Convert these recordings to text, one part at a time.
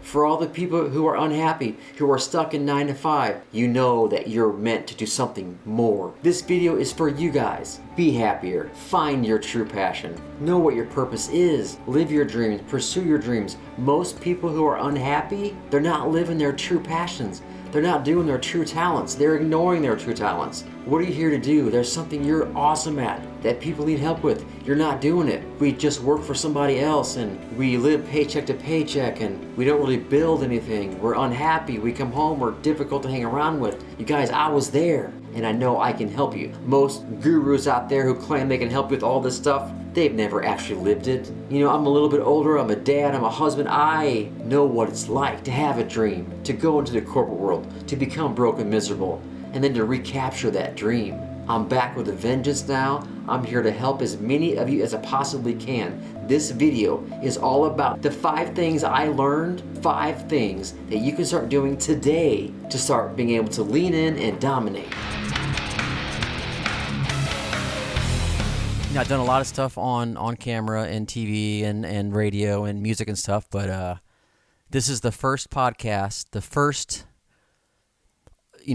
For all the people who are unhappy, who are stuck in 9 to 5, you know that you're meant to do something more. This video is for you guys. Be happier. Find your true passion. Know what your purpose is. Live your dreams. Pursue your dreams. Most people who are unhappy, they're not living their true passions. They're not doing their true talents. They're ignoring their true talents. What are you here to do? There's something you're awesome at that people need help with. You're not doing it. We just work for somebody else and we live paycheck to paycheck and we don't really build anything. We're unhappy. We come home, we're difficult to hang around with. You guys, I was there and I know I can help you. Most gurus out there who claim they can help you with all this stuff, they've never actually lived it. You know, I'm a little bit older, I'm a dad, I'm a husband. I know what it's like to have a dream, to go into the corporate world, to become broke and miserable, and then to recapture that dream. I'm back with a vengeance now. I'm here to help as many of you as I possibly can. This video is all about the 5 things I learned, 5 things that you can start doing today to start being able to lean in and dominate. You know, I've done a lot of stuff on camera and TV and radio and music and stuff, but this is the first podcast, the first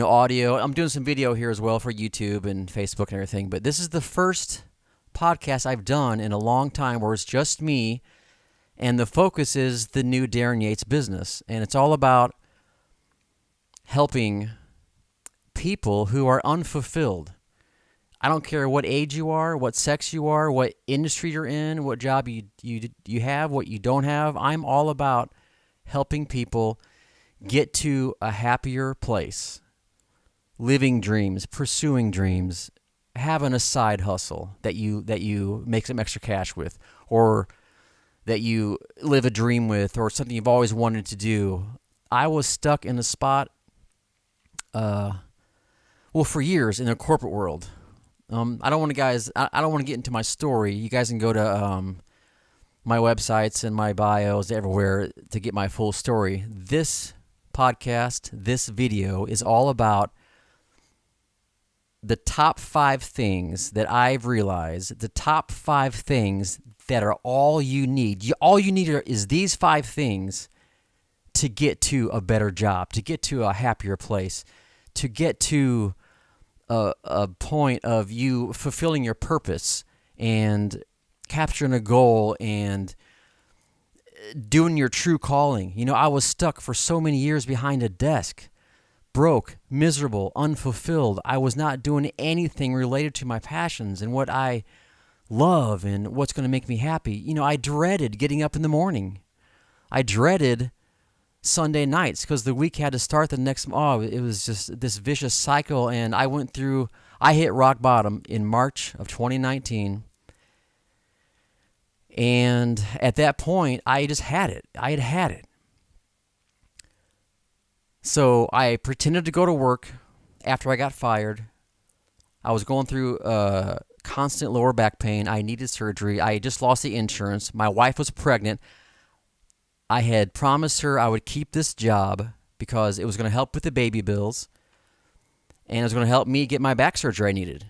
audio. I'm doing some video here as well for YouTube and Facebook and everything, but this is the first podcast I've done in a long time where it's just me, and the focus is the new Darryn Yates business, and it's all about helping people who are unfulfilled. I don't care what age you are, what sex you are, what industry you're in, what job you have, what you don't have. I'm all about helping people get to a happier place. Living dreams, pursuing dreams, having a side hustle that you make some extra cash with, or that you live a dream with, or something you've always wanted to do. I was stuck in a spot, for years in the corporate world. I don't want to get into my story. You guys can go to my websites and my bios everywhere to get my full story. This podcast, this video is all about the top 5 things that I've realized, the top 5 things that are all you need. All you need is these 5 things to get to a better job, to get to a happier place, to get to a point of you fulfilling your purpose and capturing a goal and doing your true calling. You know, I was stuck for so many years behind a desk, broke, miserable, unfulfilled. I was not doing anything related to my passions and what I love and what's going to make me happy. You know, I dreaded getting up in the morning. I dreaded Sunday nights because the week had to start the next. It was just this vicious cycle, and I hit rock bottom in March of 2019. And at that point, I just had it. I had it. So I pretended to go to work after I got fired. I was going through constant lower back pain. I needed surgery. I had just lost the insurance. My wife was pregnant. I had promised her I would keep this job because it was going to help with the baby bills, and it was going to help me get my back surgery I needed.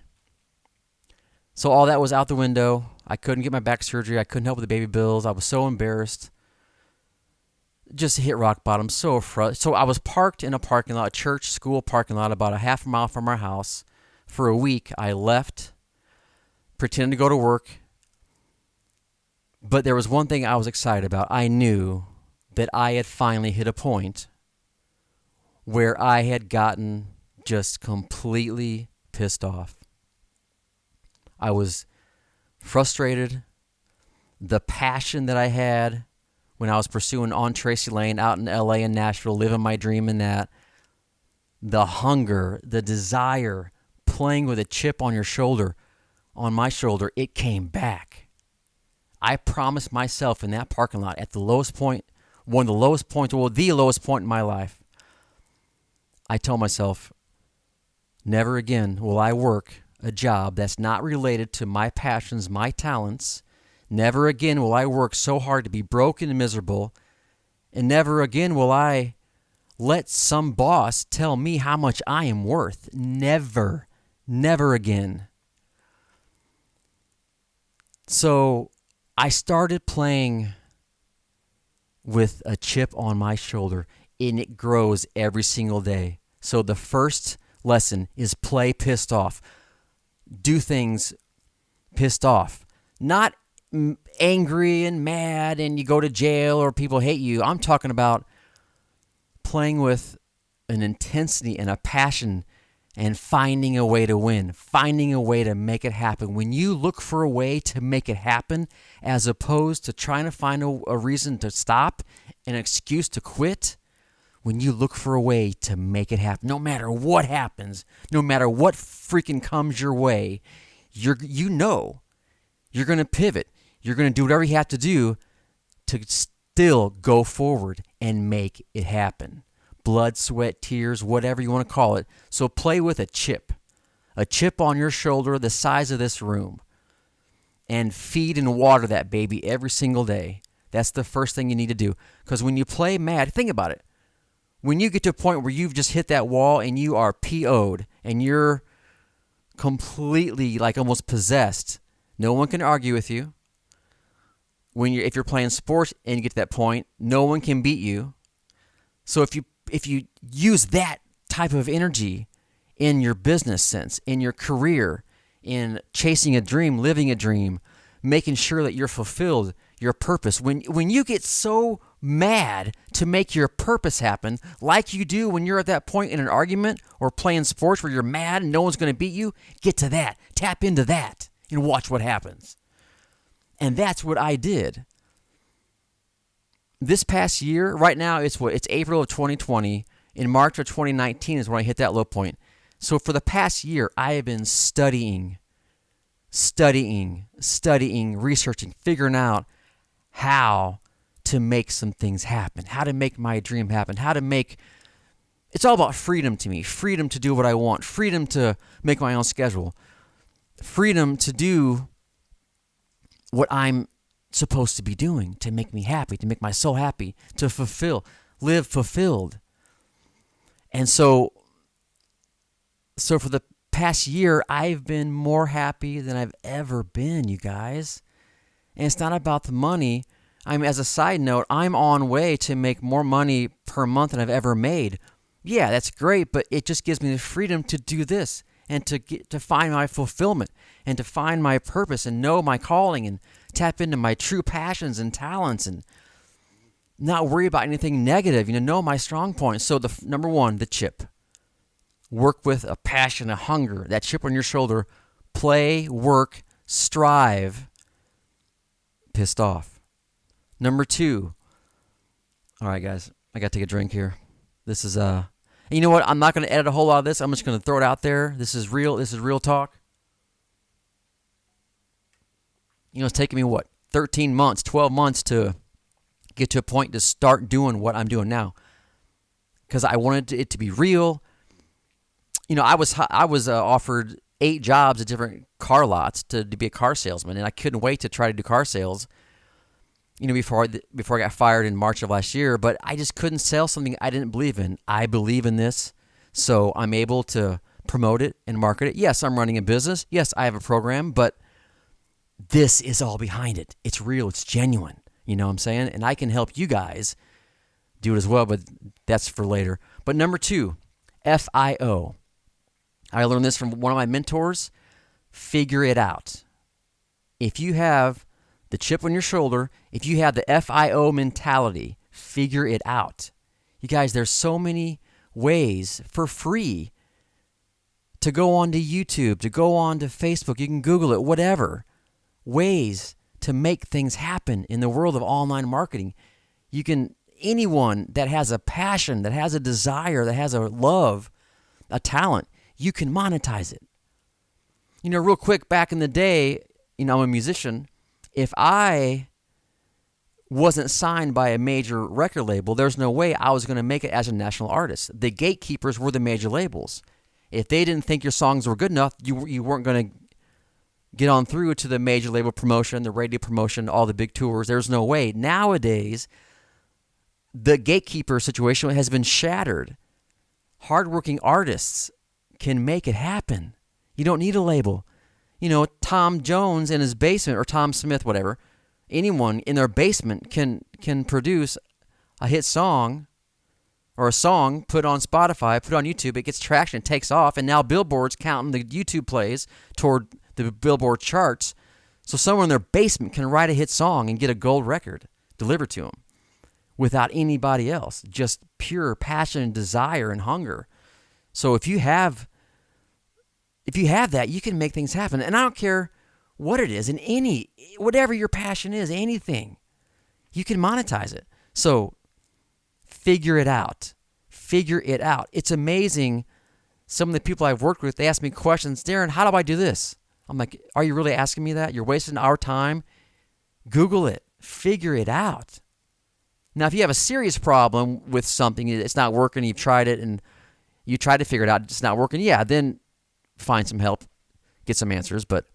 So all that was out the window. I couldn't get my back surgery. I couldn't help with the baby bills. I was so embarrassed. Just hit rock bottom. So I was parked in a parking lot, a church school parking lot, about a half a mile from our house. For a week, I left, pretended to go to work. But there was one thing I was excited about. I knew that I had finally hit a point where I had gotten just completely pissed off. I was frustrated. The passion that I had when I was pursuing on Tracy Lane out in LA and Nashville, living my dream in that, the hunger, the desire, playing with a chip on your shoulder, on my shoulder, it came back. I promised myself in that parking lot at the lowest point, the lowest point in my life, I told myself, never again will I work a job that's not related to my passions, my talents. Never again will I work so hard to be broken and miserable. And never again will I let some boss tell me how much I am worth. Never again. So I started playing with a chip on my shoulder, and it grows every single day. So the first lesson is play pissed off. Do things pissed off. Not angry and mad and you go to jail or people hate you. I'm talking about playing with an intensity and a passion and finding a way to win, finding a way to make it happen. When you look for a way to make it happen, as opposed to trying to find a reason to stop, an excuse to quit, when you look for a way to make it happen, no matter what happens, no matter what freaking comes your way, you're going to pivot. You're going to do whatever you have to do to still go forward and make it happen. Blood, sweat, tears, whatever you want to call it. So play with a chip on your shoulder the size of this room, and feed and water that baby every single day. That's the first thing you need to do. Because when you play mad, think about it. When you get to a point where you've just hit that wall and you are PO'd and you're completely like almost possessed, no one can argue with you. If you're playing sports and you get to that point, no one can beat you. So if you use that type of energy in your business sense, in your career, in chasing a dream, living a dream, making sure that you're fulfilled, your purpose. When you get so mad to make your purpose happen, like you do when you're at that point in an argument or playing sports where you're mad and no one's going to beat you, get to that. Tap into that and watch what happens. And that's what I did. This past year, right now, it's April of 2020. In March of 2019 is when I hit that low point. So for the past year, I have been studying, researching, figuring out how to make some things happen, how to make my dream happen, it's all about freedom to me, freedom to do what I want, freedom to make my own schedule, freedom to do what I'm supposed to be doing, to make me happy, to make my soul happy, to live fulfilled. And so for the past year, I've been more happy than I've ever been, you guys. And it's not about the money. As a side note, I'm on way to make more money per month than I've ever made. Yeah, that's great, but it just gives me the freedom to do this and to find my fulfillment and to find my purpose and know my calling and tap into my true passions and talents and not worry about anything negative, know my strong points. So number one, the chip. Work with a passion, a hunger, that chip on your shoulder. Play, work, strive, pissed off. Number two. All right, guys, I got to take a drink here. This is, and you know what? I'm not going to edit a whole lot of this. I'm just going to throw it out there. This is real. This is real talk. It's taken me, 13 months, 12 months to get to a point to start doing what I'm doing now. Because I wanted it to be real. I was offered 8 jobs at different car lots to be a car salesman, and I couldn't wait to try to do car sales, before I got fired in March of last year. But I just couldn't sell something I didn't believe in. I believe in this, so I'm able to promote it and market it. Yes, I'm running a business. Yes, I have a program, but this is all behind it. It's real. It's genuine. You know what I'm saying? And I can help you guys do it as well, but that's for later. But number 2, FIO. I learned this from one of my mentors. Figure it out. If you have the chip on your shoulder, if you have the FIO mentality, figure it out. You guys, there's so many ways for free to go on to YouTube, to go on to Facebook. You can Google it, whatever. Ways to make things happen in the world of online marketing. Anyone that has a passion, that has a desire, that has a love, a talent, you can monetize it. Real quick, back in the day, I'm a musician. If I wasn't signed by a major record label, there's no way I was going to make it as a national artist. The gatekeepers were the major labels. If they didn't think your songs were good enough, you weren't going to get on through to the major label promotion, the radio promotion, all the big tours. There's no way. Nowadays, the gatekeeper situation has been shattered. Hardworking artists can make it happen. You don't need a label. Tom Jones in his basement, or Tom Smith, whatever, anyone in their basement can produce a hit song or a song put on Spotify, put on YouTube, it gets traction, it takes off, and now Billboard's counting the YouTube plays toward the Billboard charts. So someone in their basement can write a hit song and get a gold record delivered to them without anybody else, just pure passion and desire and hunger. So if you have that, you can make things happen. And I don't care what it is, whatever your passion is, anything, you can monetize it. So figure it out. Figure it out. It's amazing. Some of the people I've worked with, they ask me questions. Darryn, how do I do this? I'm like, are you really asking me that? You're wasting our time. Google it. Figure it out. Now, if you have a serious problem with something, it's not working, you've tried it, and you try to figure it out, it's not working, yeah, then find some help, get some answers, but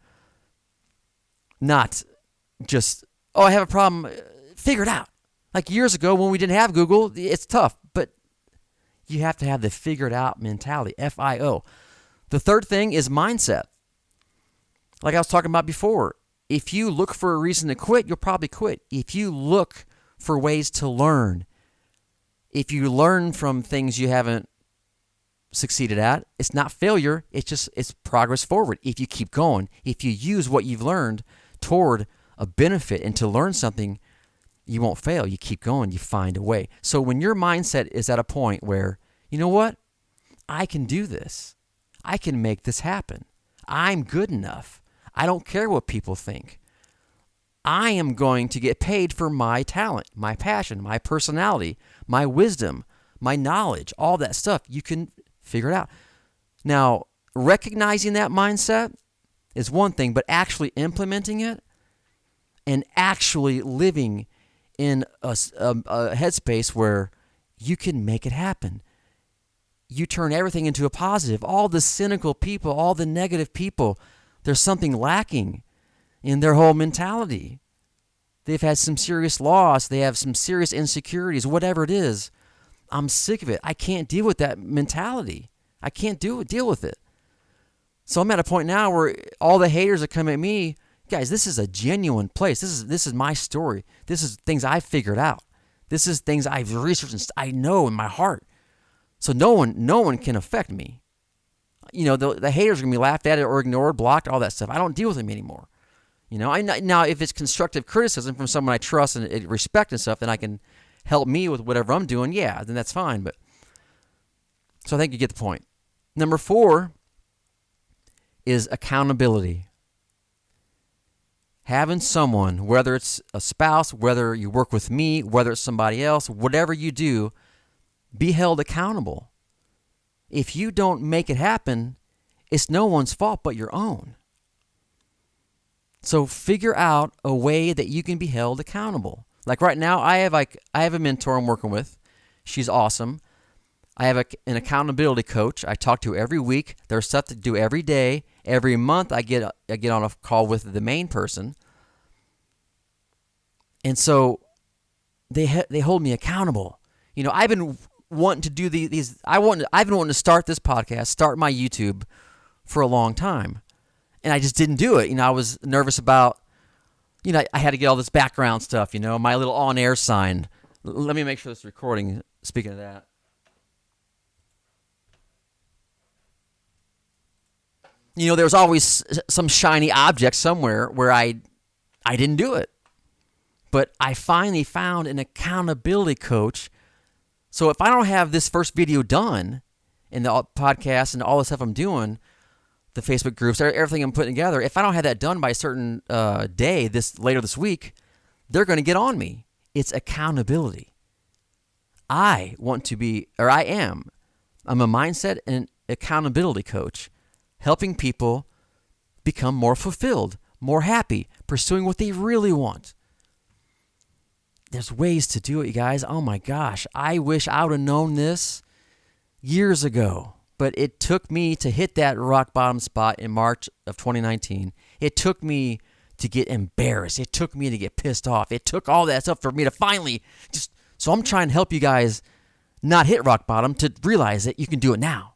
not just, oh, I have a problem, figure it out. Like years ago when we didn't have Google, it's tough, but you have to have the figure it out mentality, FIO. The third thing is mindset. Like I was talking about before, if you look for a reason to quit, you'll probably quit. If you look for ways to learn, if you learn from things you haven't succeeded at, it's not failure, it's progress forward. If you keep going, if you use what you've learned toward a benefit and to learn something, you won't fail. You keep going, you find a way. So when your mindset is at a point where, you know what, I can do this, I can make this happen, I'm good enough, I don't care what people think, I am going to get paid for my talent, my passion, my personality, my wisdom, my knowledge, all that stuff. You can figure it out. Now, recognizing that mindset is one thing, but actually implementing it and actually living in a headspace where you can make it happen. You turn everything into a positive. All the cynical people, all the negative people, there's something lacking in their whole mentality. They've had some serious loss. They have some serious insecurities, whatever it is. I'm sick of it. I can't deal with that mentality. I can't deal with it. So I'm at a point now where all the haters that come at me, guys, this is a genuine place. This is my story. This is things I've figured out. This is things I've researched and I know in my heart. So no one can affect me. You know, the haters are going to be laughed at or ignored, blocked, all that stuff. I don't deal with them anymore. You know, now if it's constructive criticism from someone I trust and respect and stuff, then I can help me with whatever I'm doing. Yeah, then that's fine. But so I think you get the point. Number 4 is accountability. Having someone, whether it's a spouse, whether you work with me, whether it's somebody else, whatever you do, be held accountable. If you don't make it happen, it's no one's fault but your own. So figure out a way that you can be held accountable. Like right now, I have a mentor I'm working with. She's awesome. I have an accountability coach I talk to every week. There's stuff to do every day. Every month, I get on a call with the main person. And so they hold me accountable. You know, I've been wanting to do these. I've been wanting to start this podcast, start my YouTube for a long time. And I just didn't do it. You know, I was nervous about, you know, I had to get all this background stuff, you know, my little on-air sign. Let me make sure this is recording, speaking of that. You know, there was always some shiny object somewhere where I didn't do it. But I finally found an accountability coach. So if I don't have this first video done in the podcast and all the stuff I'm doing, the Facebook groups, everything I'm putting together, if I don't have that done by a certain day later this week, they're going to get on me. It's accountability. I'm a mindset and accountability coach, helping people become more fulfilled, more happy, pursuing what they really want. There's ways to do it, you guys. Oh my gosh, I wish I would have known this years ago. But it took me to hit that rock bottom spot in March of 2019. It took me to get embarrassed. It took me to get pissed off. It took all that stuff for me to finally so I'm trying to help you guys not hit rock bottom, to realize that you can do it now.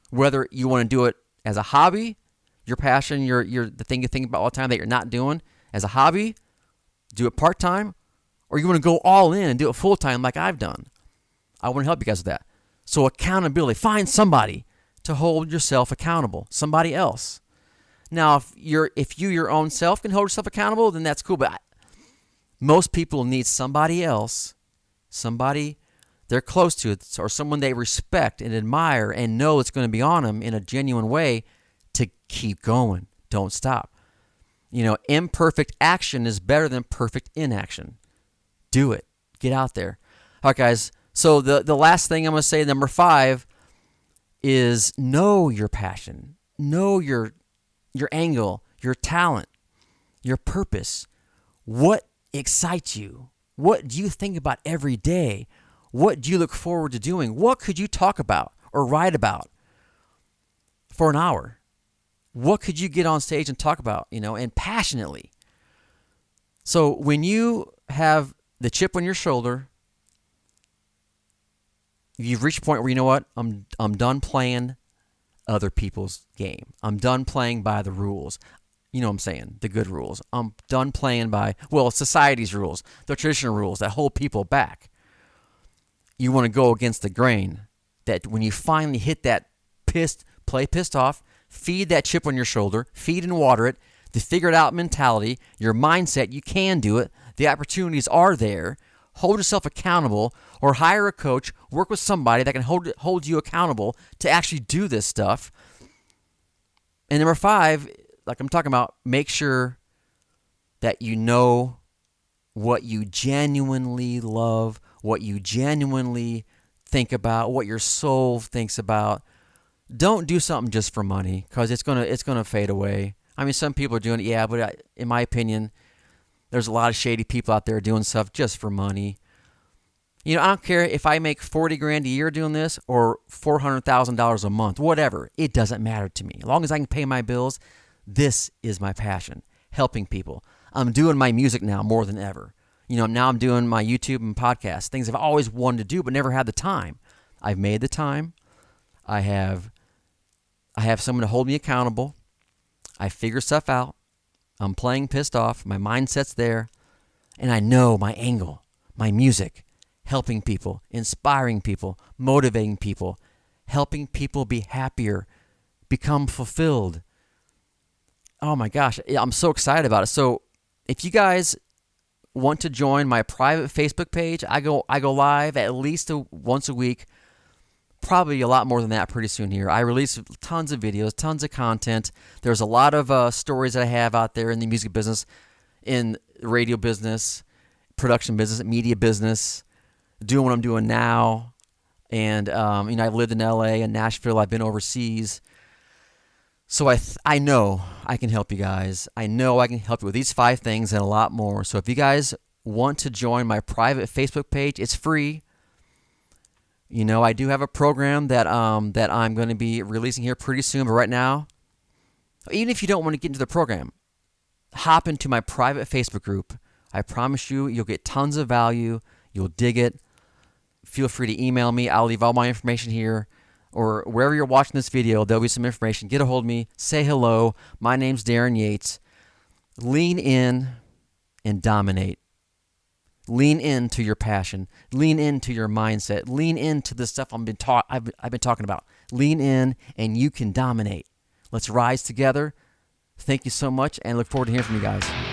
Whether you want to do it as a hobby, your passion, the thing you think about all the time that you're not doing as a hobby, do it part-time, or you want to go all in and do it full time like I've done. I want to help you guys with that. So accountability, find somebody to hold yourself accountable, somebody else. Now, if you your own self can hold yourself accountable, then that's cool. But most people need somebody else, somebody they're close to, or someone they respect and admire and know it's going to be on them in a genuine way to keep going. Don't stop. Imperfect action is better than perfect inaction. Do it. Get out there. All right, guys. So the last thing I'm going to say, number 5, is know your passion. Know your angle, your talent, your purpose. What excites you? What do you think about every day? What do you look forward to doing? What could you talk about or write about for an hour? What could you get on stage and talk about, and passionately? So when you have the chip on your shoulder, you've reached a point where, you know what, I'm done playing other people's game. I'm done playing by the rules. You know what I'm saying? The good rules. I'm done playing by, society's rules, the traditional rules that hold people back. You want to go against the grain. That when you finally hit that pissed off, feed that chip on your shoulder, feed and water it, the figured out mentality, your mindset, you can do it. The opportunities are there. Hold yourself accountable, or hire a coach, work with somebody that can hold you accountable to actually do this stuff. And number 5, like I'm talking about, make sure that you know what you genuinely love, what you genuinely think about, what your soul thinks about. Don't do something just for money, because it's gonna fade away. I mean, some people are doing it, but in my opinion, there's a lot of shady people out there doing stuff just for money. I don't care if I make $40,000 a year doing this or $400,000 a month, whatever. It doesn't matter to me. As long as I can pay my bills, this is my passion, helping people. I'm doing my music now more than ever. Now I'm doing my YouTube and podcast, things I've always wanted to do but never had the time. I've made the time. I have someone to hold me accountable. I figure stuff out. I'm playing pissed off. My mindset's there. And I know my angle, my music, helping people, inspiring people, motivating people, helping people be happier, become fulfilled. Oh my gosh, I'm so excited about it. So if you guys want to join my private Facebook page, I go live at least once a week, probably a lot more than that pretty soon here. I release tons of videos, tons of content. There's a lot of stories that I have out there in the music business, in radio business, production business, media business, doing what I'm doing now. And, I've lived in LA and Nashville. I've been overseas. So I know I can help you guys. I know I can help you with these 5 things and a lot more. So if you guys want to join my private Facebook page, it's free. I do have a program that I'm going to be releasing here pretty soon. But right now, even if you don't want to get into the program, hop into my private Facebook group. I promise you'll get tons of value. You'll dig it. Feel free to email me. I'll leave all my information here. Or wherever you're watching this video, there'll be some information. Get a hold of me. Say hello. My name's Darryn Yates. Lean in and dominate. Lean into your passion. Lean into your mindset. Lean into the stuff I've been talking about. Lean in and you can dominate. Let's rise together. Thank you so much and look forward to hearing from you guys.